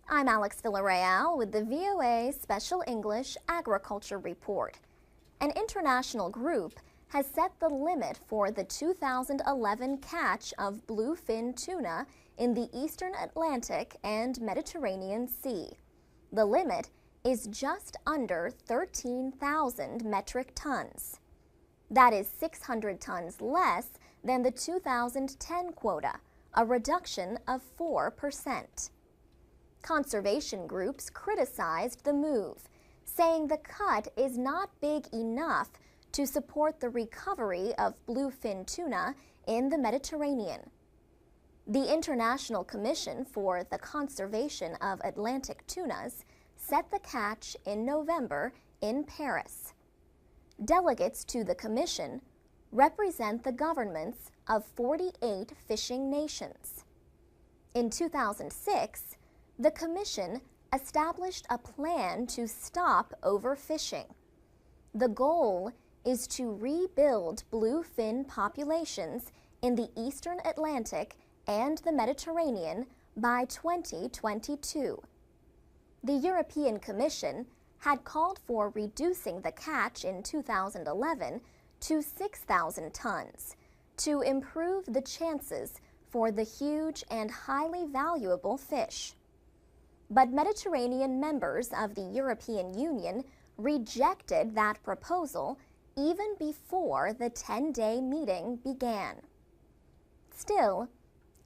I'm Alex Villarreal with the VOA Special English Agriculture Report. An international group has set the limit for the 2011 catch of bluefin tuna in the eastern Atlantic and Mediterranean Sea. The limit is just under 13,000 metric tons. That is 600 tons less than the 2010 quota, a reduction of 4%. Conservation groups criticized the move, saying the cut is not big enough to support the recovery of bluefin tuna in the Mediterranean. The International Commission for the Conservation of Atlantic Tunas set the catch in November in Paris. Delegates to the Commission represent the governments of 48 fishing nations. In 2006, the Commission established a plan to stop overfishing. The goal is to rebuild bluefin populations in the eastern Atlantic and the Mediterranean by 2022. The European Commission had called for reducing the catch in 2011 to 6,000 tons to improve the chances for the huge and highly valuable fish. But Mediterranean members of the European Union rejected that proposal even before the 10-day meeting began. Still,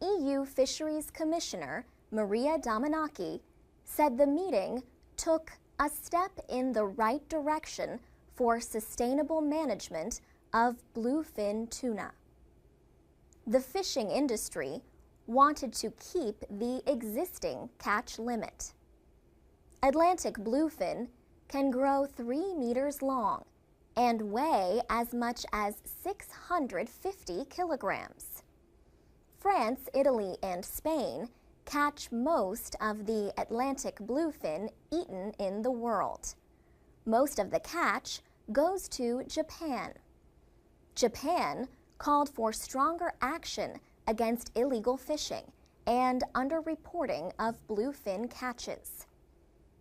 EU Fisheries Commissioner Maria Damanaki said the meeting took a step in the right direction for sustainable management of bluefin tuna. The fishing industry wanted to keep the existing catch limit. Atlantic bluefin can grow 3 meters long and weigh as much as 650 kilograms. France, Italy, and Spain catch most of the Atlantic bluefin eaten in the world. Most of the catch goes to Japan. Japan called for stronger action against illegal fishing and underreporting of bluefin catches.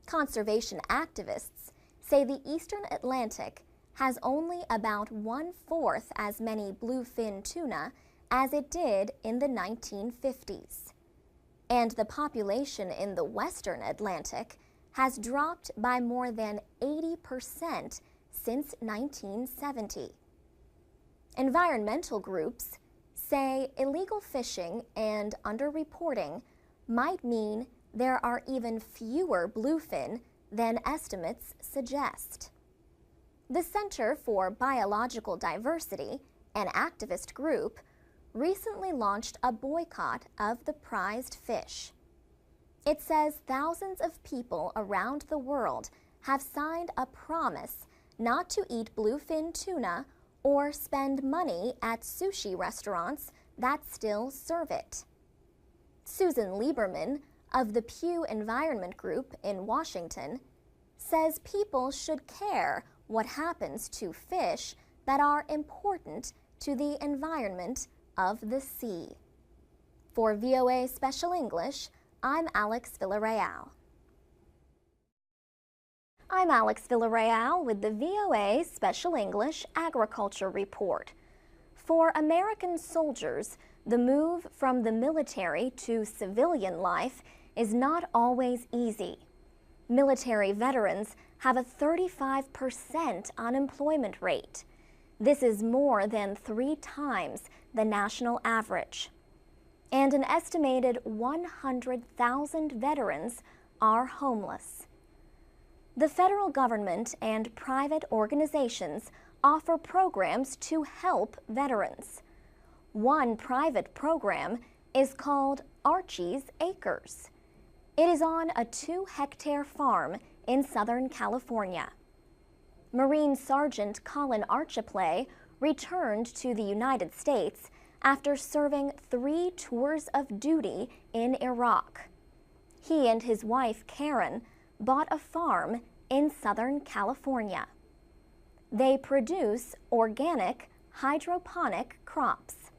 Conservation activists say the eastern Atlantic has only about 1/4 as many bluefin tuna as it did in the 1950s. And the population in the western Atlantic has dropped by more than 80% since 1970. Environmental groups say illegal fishing and underreporting might mean there are even fewer bluefin than estimates suggest. The Center for Biological Diversity, an activist group, recently launched a boycott of the prized fish. It says thousands of people around the world have signed a promise not to eat bluefin tuna or spend money at sushi restaurants that still serve it. Susan Lieberman of the Pew Environment Group in Washington says people should care what happens to fish that are important to the environment of the sea. For VOA Special English, I'm Alex Villarreal. I'm Alex Villarreal with the VOA Special English Agriculture Report. For American soldiers, the move from the military to civilian life is not always easy. Military veterans have a 35% unemployment rate. This is more than 3 times the national average. And an estimated 100,000 veterans are homeless. The federal government and private organizations offer programs to help veterans. One private program is called Archie's Acres. It is on a 2-hectare farm in Southern California. Marine Sergeant Colin Archiplay returned to the United States after serving 3 tours of duty in Iraq. He and his wife Karen bought a farm in Southern California. They produce organic hydroponic crops.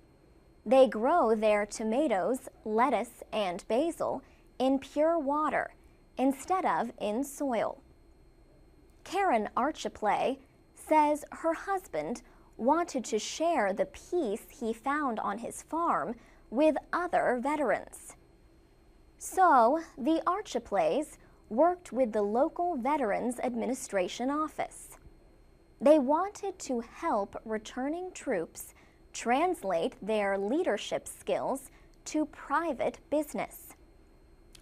They grow their tomatoes, lettuce, and basil in pure water instead of in soil. Karen Archiplay says her husband wanted to share the peace he found on his farm with other veterans. So the Archiplays worked with the local Veterans Administration office. They wanted to help returning troops translate their leadership skills to private business.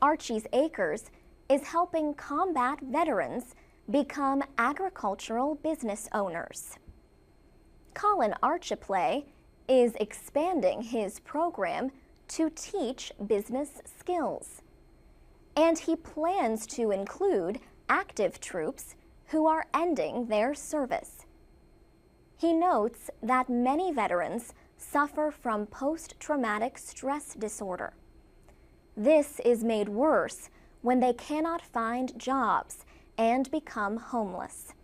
Archie's Acres is helping combat veterans become agricultural business owners. Colin Archiplay is expanding his program to teach business skills, and he plans to include active troops who are ending their service. He notes that many veterans suffer from post-traumatic stress disorder. This is made worse when they cannot find jobs and become homeless.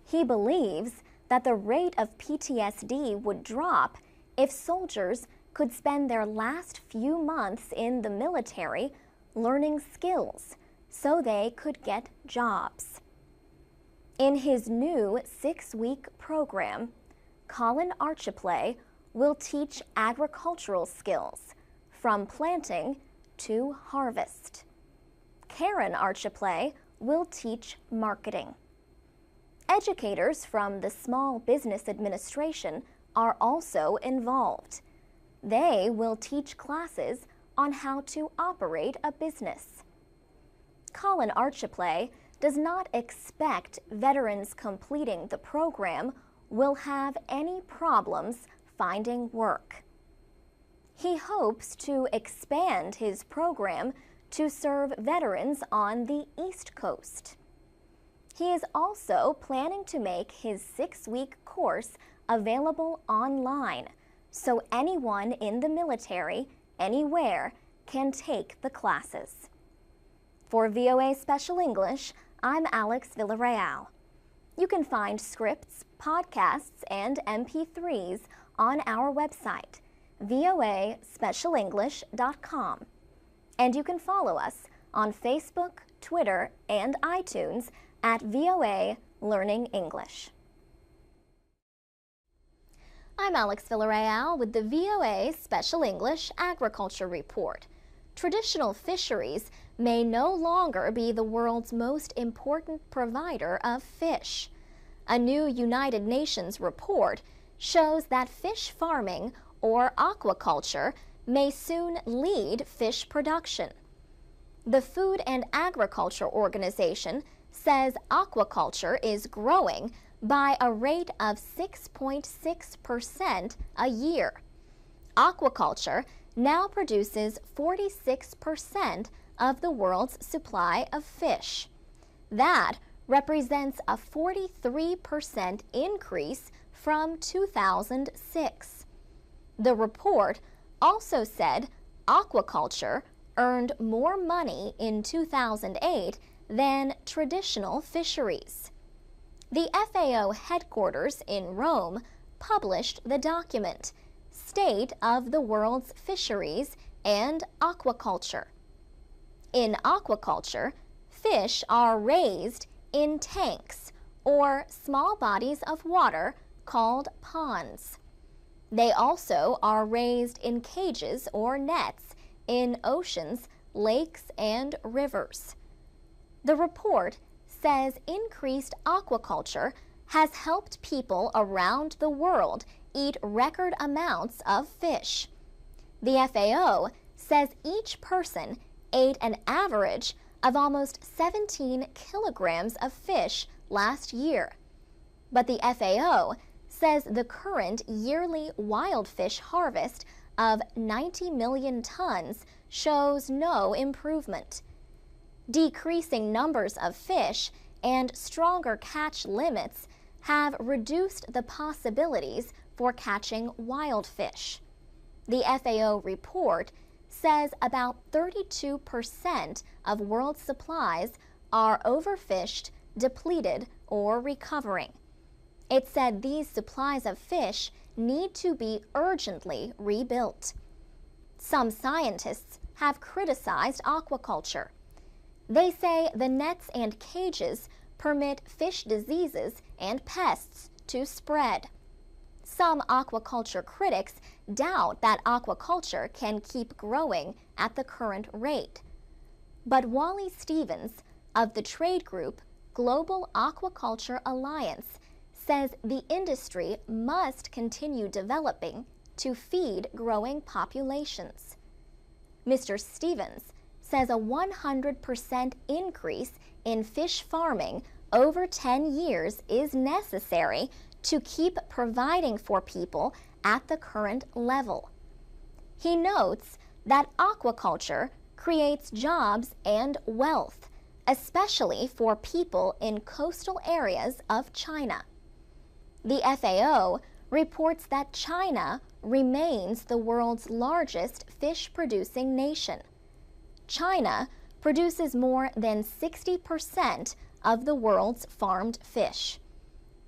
He believes that the rate of PTSD would drop if soldiers could spend their last few months in the military learning skills so they could get jobs. In his new 6-week program, Colin Archiplay will teach agricultural skills from planting to harvest. Karen Archiplay will teach marketing. Educators from the Small Business Administration are also involved. They will teach classes on how to operate a business. Colin Archiplay does not expect veterans completing the program will have any problems finding work. He hopes to expand his program to serve veterans on the East Coast. He is also planning to make his 6-week course available online, so anyone in the military, anywhere, can take the classes. For VOA Special English, I'm Alex Villarreal. You can find scripts, podcasts, and MP3s on our website, voaspecialenglish.com. And you can follow us on Facebook, Twitter, and iTunes at VOA Learning English. I'm Alex Villarreal with the VOA Special English Agriculture Report. Traditional fisheries may no longer be the world's most important provider of fish. A new United Nations report shows that fish farming or aquaculture may soon lead fish production. The Food and Agriculture Organization says aquaculture is growing by a rate of 6.6% a year. Aquaculture now produces 46% of the world's supply of fish. That represents a 43% increase from 2006. The report also said aquaculture earned more money in 2008 than traditional fisheries. The FAO headquarters in Rome published the document, State of the World's Fisheries and Aquaculture. In aquaculture, fish are raised in tanks or small bodies of water called ponds. They also are raised in cages or nets in oceans, lakes, and rivers. The report says increased aquaculture has helped people around the world eat record amounts of fish. The FAO says each person ate an average of almost 17 kilograms of fish last year. But the FAO says the current yearly wild fish harvest of 90 million tons shows no improvement. Decreasing numbers of fish and stronger catch limits have reduced the possibilities for catching wild fish. The FAO report says about 32% of world supplies are overfished, depleted, or recovering. It said these supplies of fish need to be urgently rebuilt. Some scientists have criticized aquaculture. They say the nets and cages permit fish diseases and pests to spread. Some aquaculture critics doubt that aquaculture can keep growing at the current rate. But Wally Stevens of the trade group Global Aquaculture Alliance says the industry must continue developing to feed growing populations. Mr. Stevens says a 100% increase in fish farming over 10 years is necessary to keep providing for people at the current level. He notes that aquaculture creates jobs and wealth, especially for people in coastal areas of China. The FAO reports that China remains the world's largest fish-producing nation. China produces more than 60% of the world's farmed fish.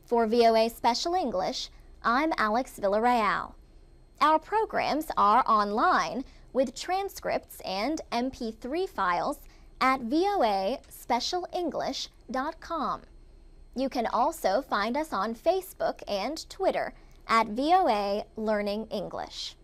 For VOA Special English, I'm Alex Villarreal. Our programs are online with transcripts and MP3 files at voaspecialenglish.com. You can also find us on Facebook and Twitter at VOA Learning English.